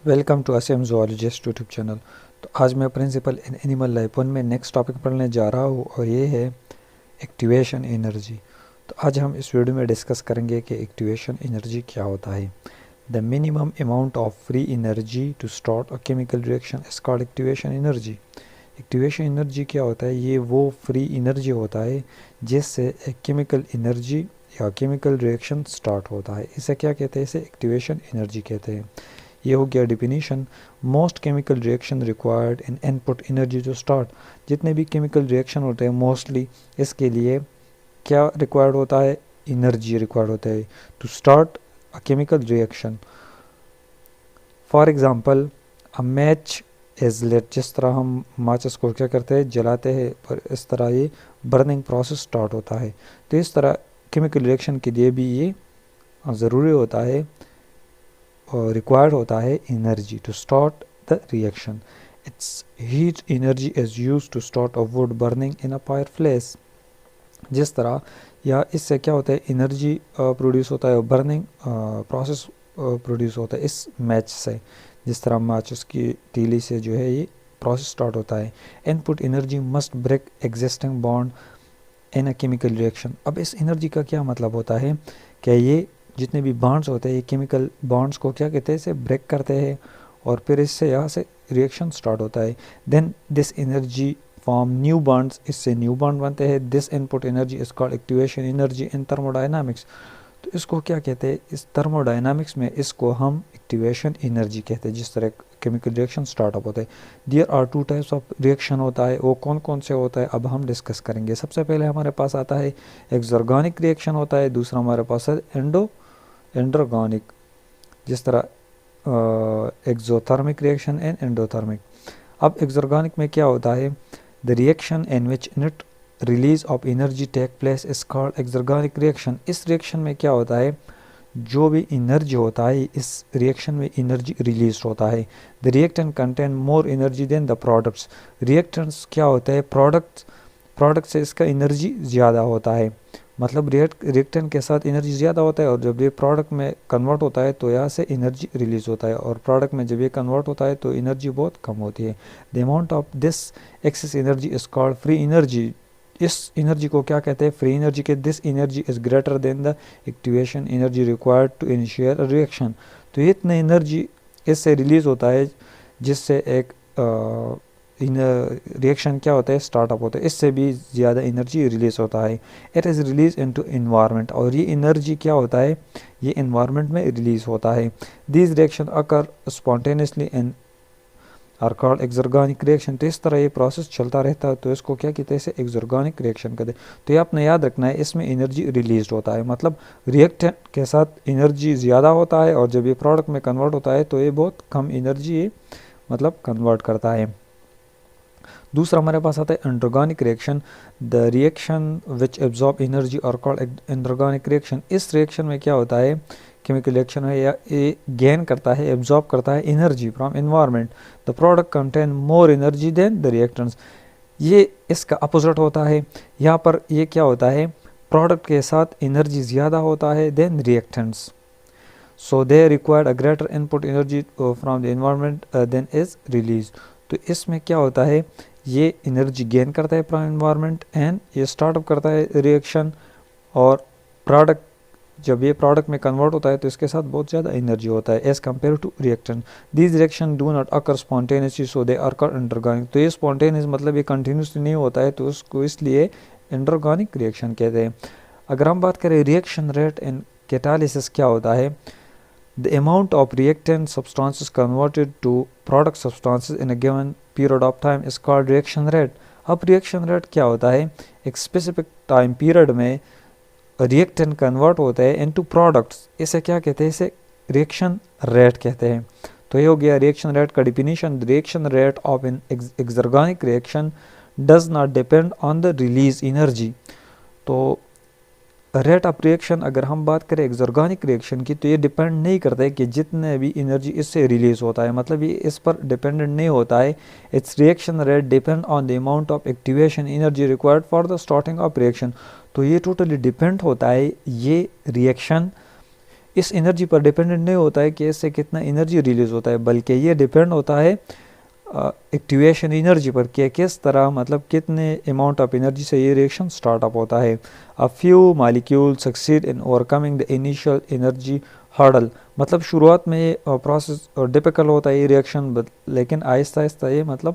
Welcome to ASEM zoologist YouTube channel. तो आज मैं प्रिंसिपल इन एनिमल लाइफ 1 में नेक्स्ट टॉपिक पढ़ने जा रहा हूँ और ये है एक्टिवेशन एनर्जी। तो आज हम इस वीडियो में डिस्कस करेंगे कि एक्टिवेशन एनर्जी क्या होता है। The minimum amount of free energy to start a chemical reaction is called activation energy. Activation energy क्या होता है? ये वो फ्री एनर्जी होता है जिससे एक केमिकल एनर्जी या केमिकल रिएक्शन स्टार्ट होता है। इसे क्या कहते हैं? इसे एक्टिवेशन एनर्जी कहते हैं। ये हो गया definition. Most chemical reaction required in input energy to start. जितने भी केमिकल रिएक्शन होते हैं मोस्टली इसके लिए क्या रिक्वायर्ड होता है? एनर्जी रिक्वायर्ड होता है to start a chemical reaction. For example a match is lit. जिस तरह हम माचिस को क्या करते हैं? जलाते हैं, पर इस तरह ये बर्निंग प्रोसेस स्टार्ट होता है। तो इस तरह केमिकल रिएक्शन के लिए भी ये ज़रूरी होता है और रिक्वायर्ड होता है energy to start the reaction. It's heat energy is use to start a wood burning in a fireplace. जिस तरह या इससे क्या होता है? एनर्जी प्रोड्यूस होता है और बर्निंग प्रोसेस प्रोड्यूस होता है इस मैच से। जिस तरह माचिस की तीली से जो है ये प्रोसेस स्टार्ट होता है। Input energy must break existing bond in a chemical reaction. अब इस एनर्जी का क्या मतलब होता है कि ये जितने भी बॉन्ड्स होते हैं ये केमिकल बॉन्ड्स को क्या कहते हैं? इसे ब्रेक करते हैं और फिर इससे यहाँ से रिएक्शन स्टार्ट होता है। Then this energy form new bonds. इससे न्यू बॉन्ड बनते हैं। This input energy is called activation energy in thermodynamics. तो इसको क्या कहते हैं? इस थर्मोडायनामिक्स में इसको हम एक्टिवेशन एनर्जी कहते हैं। जिस तरह केमिकल रिएक्शन स्टार्टअप होता है, there are two types of reaction होता है। वो कौन कौन से होता है अब हम डिस्कस करेंगे। सबसे पहले हमारे पास आता है एक्सऑर्गेनिक रिएक्शन होता है। दूसरा हमारे पास है एंडोर्गेनिक। जिस तरह एक्सोथर्मिक रिएक्शन एंड एंडोथर्मिक। अब एक्सऑर्गेनिक में क्या होता है? The reaction in which net release of energy take place is called exergonic reaction. इस रिएक्शन में क्या होता है? जो भी एनर्जी होता है इस रिएक्शन में एनर्जी रिलीज होता है। The reactant contain more energy than the products. Reactants क्या होता है? प्रोडक्ट से इसका एनर्जी ज़्यादा होता है। मतलब रिएक्टेंट के साथ एनर्जी ज़्यादा होता है और जब ये प्रोडक्ट में कन्वर्ट होता है तो यहाँ से एनर्जी रिलीज होता है, और प्रोडक्ट में जब ये कन्वर्ट होता है तो एनर्जी बहुत कम होती है। The amount of this excess energy is called free energy. इस एनर्जी को क्या कहते हैं? फ्री एनर्जी के। This energy is greater than the activation energy required to initiate a reaction. तो ये इतना एनर्जी इससे रिलीज होता है जिससे एक रिएक्शन क्या होता है? स्टार्टअप होता है। इससे भी ज़्यादा एनर्जी रिलीज होता है। It is release into environment. और ये एनर्जी क्या होता है? ये एनवायरनमेंट में रिलीज होता है। These reaction occur spontaneously in are called exergonic reaction. तो इस तरह ये प्रोसेस चलता रहता है तो इसको क्या कहते हैं? इसे एक्सऑर्गेनिक रिएक्शन कहते हैं। तो ये आपने याद रखना है, इसमें एनर्जी रिलीज होता है। मतलब रिएक्टेंट के साथ एनर्जी ज़्यादा होता है और जब ये प्रोडक्ट में कन्वर्ट होता है तो ये बहुत कम एनर्जी मतलब कन्वर्ट करता है। दूसरा हमारे पास आता है endergonic reaction. The reaction which absorb energy और कॉल्ड एंडोर्गेनिक रिएक्शन। इस रिएक्शन में क्या होता है? केमिकल रिएक्शन है या ये गेन करता है, एब्जॉर्ब करता है energy from environment. The product contain more energy than the reactants. ये इसका अपोजिट होता है। यहाँ पर ये क्या होता है? प्रोडक्ट के साथ एनर्जी ज़्यादा होता है than reactants. So they required a greater input energy from the environment than is release. तो इसमें क्या होता है? ये एनर्जी गेन करता है फ्रॉम एनवायरनमेंट एंड ये स्टार्टअप करता है रिएक्शन, और प्रोडक्ट जब ये प्रोडक्ट में कन्वर्ट होता है तो इसके साथ बहुत ज़्यादा एनर्जी होता है as compare to reactant. These reaction do not occur spontaneously so they are called endergonic. तो ये स्पॉन्टेनियस मतलब ये कंटिन्यूसली नहीं होता है तो उसको इसलिए एंडोर्गेनिक रिएक्शन कहते हैं। अगर हम बात करें रिएक्शन रेट इन कैटालिसिस क्या होता है? The amount of reactant substances converted to product substances in a given period of time is called reaction rate. अब reaction rate क्या होता है? एक specific time period में reactant convert होता है into products। इसे क्या कहते हैं? इसे reaction rate कहते हैं। तो ये हो गया reaction rate का definition। The reaction rate of an exergonic reaction does not depend on the release energy। तो रेट ऑफ रिएक्शन अगर हम बात करें एक्सऑर्गेनिक रिएक्शन की तो ये डिपेंड नहीं करता है कि जितने भी एनर्जी इससे रिलीज होता है, मतलब ये इस पर डिपेंडेंट नहीं होता है। It's reaction rate depend on the amount of activation energy required for the starting of reaction. तो ये टोटली डिपेंड होता है ये रिएक्शन इस एनर्जी पर डिपेंडेंट नहीं होता है कि इससे कितना एनर्जी रिलीज होता है, बल्कि ये डिपेंड होता है एक्टिवेशन एनर्जी पर कि किस तरह मतलब कितने अमाउंट ऑफ एनर्जी से ये रिएक्शन स्टार्टअप होता है। A few molecule succeed in overcoming the initial energy hurdle, मतलब शुरुआत में ये प्रोसेस डिफिकल्ट होता है ये रिएक्शन, लेकिन आहिस्ता आहिस्ता ये मतलब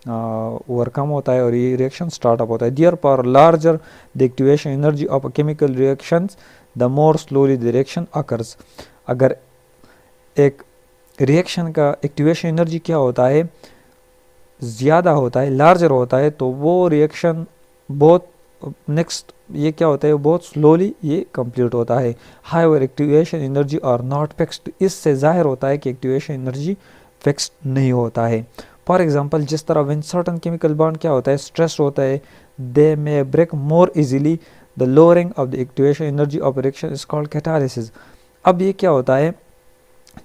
ओवरकम होता है और ये रिएक्शन स्टार्टअप होता है। दियर पर larger the activation energy of chemical reactions the more slowly the reaction occurs. अगर एक रिएक्शन का एक्टिवेशन एनर्जी क्या होता है, ज़्यादा होता है, लार्जर होता है, तो वो रिएक्शन बहुत नेक्स्ट ये क्या होता है, बहुत स्लोली ये कंप्लीट होता है। Higher activation energy are not fixed, इससे जाहिर होता है कि एक्टिवेशन एनर्जी फिक्स्ड नहीं होता है। फॉर एग्जांपल, जिस तरह व्हेन सर्टेन केमिकल बॉन्ड क्या होता है, स्ट्रेस होता है, they may break more easily, the lowering of the activation energy of reaction is called catalysis. अब ये क्या होता है,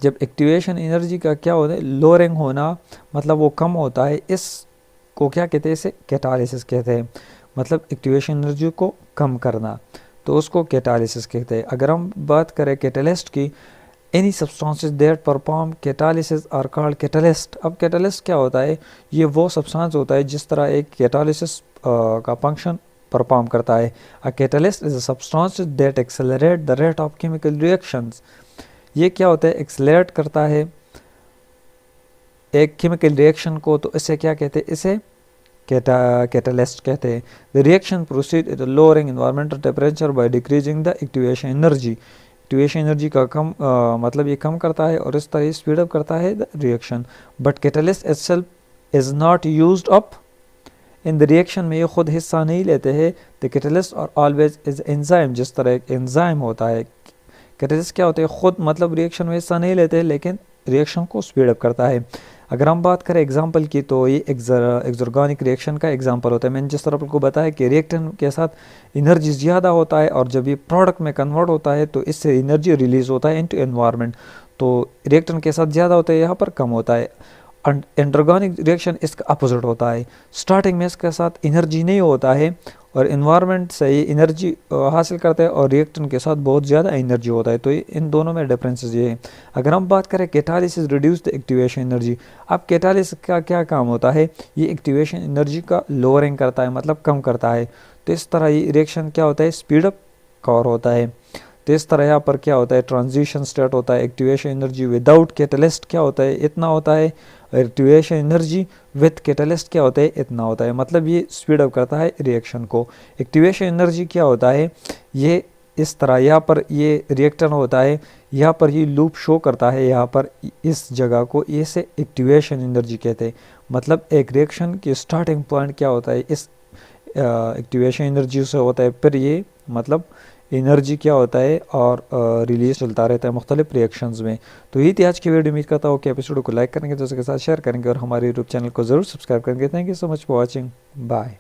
जब एक्टिवेशन एनर्जी का क्या होता है, लोअरिंग होना, मतलब वो कम होता है, इसको क्या कहते हैं, इसे कैटालिसिस कहते हैं। मतलब एक्टिवेशन एनर्जी को कम करना, तो उसको कैटालिसिस कहते हैं। अगर हम बात करें कैटलिस्ट की, any substances that perform catalysis are called catalyst. अब कैटलिस्ट क्या होता है, ये वो सब्सटेंस होता है जिस तरह एक कैटालिसिस का फंक्शन परफॉर्म करता है। A catalyst is a substance that accelerate the rate of chemical reactions. ये क्या होता है, एक्सेलरेट करता है एक केमिकल रिएक्शन को, तो इसे क्या कहते हैं, इसे कैटलिस्ट कहते हैं। The reaction proceed at lowering environmental temperature by decreasing the activation energy. Activation energy का कम मतलब ये कम करता है और इस तरह स्पीड अप करता है the reaction. But catalyst itself is not used up in the reaction में ये खुद हिस्सा नहीं लेते हैं। द कैटलिस्ट और ऑलवेज इज एंजाइम, जिस तरह एक एंजाइम होता है। कैटलिस्ट क्या होते हैं, खुद मतलब रिएक्शन में हिस्सा नहीं लेते, लेकिन रिएक्शन को स्पीड अप करता है। अगर हम बात करें एग्जांपल की, तो ये एक्सर्गोनिक रिएक्शन का एग्जांपल होता है। मैंने जिस तरह आपको बताया कि रिएक्टेंट के साथ एनर्जी ज़्यादा होता है और जब ये प्रोडक्ट में कन्वर्ट होता है तो इससे एनर्जी रिलीज होता है इनटू एनवायरनमेंट। तो रिएक्टेंट के साथ ज़्यादा होता है, यहाँ पर कम होता है। एंडर्गोनिक रिएक्शन इसका अपोजिट होता है, स्टार्टिंग में इसके साथ एनर्जी नहीं होता है और इन्वायरमेंट से ये एनर्जी हासिल करता है और रिएक्टेंट के साथ बहुत ज़्यादा एनर्जी होता है। तो इन दोनों में डिफरेंसेस ये है। अगर हम बात करें catalysis reduce the activation energy. अब कैटालिसिस का क्या काम होता है, ये एक्टिवेशन एनर्जी का लोअरिंग करता है, मतलब कम करता है। तो इस तरह ये रिएक्शन क्या होता है, स्पीड अप कवर होता है। तो इस तरह यहाँ पर क्या होता है, ट्रांजिशन स्टेट होता है। एक्टिवेशन एनर्जी विदाउट कैटलिस्ट क्या होता है, इतना होता है। एक्टिवेशन एनर्जी विथ कैटलिस्ट क्या होता है, इतना होता है। मतलब ये स्पीड अप करता है रिएक्शन को। एक्टिवेशन एनर्जी क्या होता है, ये इस तरह यहाँ पर ये रिएक्टर होता है, यहाँ पर ये लूप शो करता है, यहाँ पर इस जगह को इसे एक्टिवेशन एनर्जी कहते हैं। मतलब एक रिएक्शन की स्टार्टिंग पॉइंट क्या होता है, इस एक्टिवेशन एनर्जी से होता है, फिर ये मतलब एनर्जी क्या होता है और रिलीज चलता रहता है मुख्तलिफ रिएक्शंस में। तो ये थी आज की वीडियो। उम्मीद करता हूँ कि एपिसोड को लाइक करेंगे, दोस्तों के साथ शेयर करेंगे और हमारे यूट्यूब चैनल को ज़रूर सब्सक्राइब करेंगे। Thank you so much for watching, bye.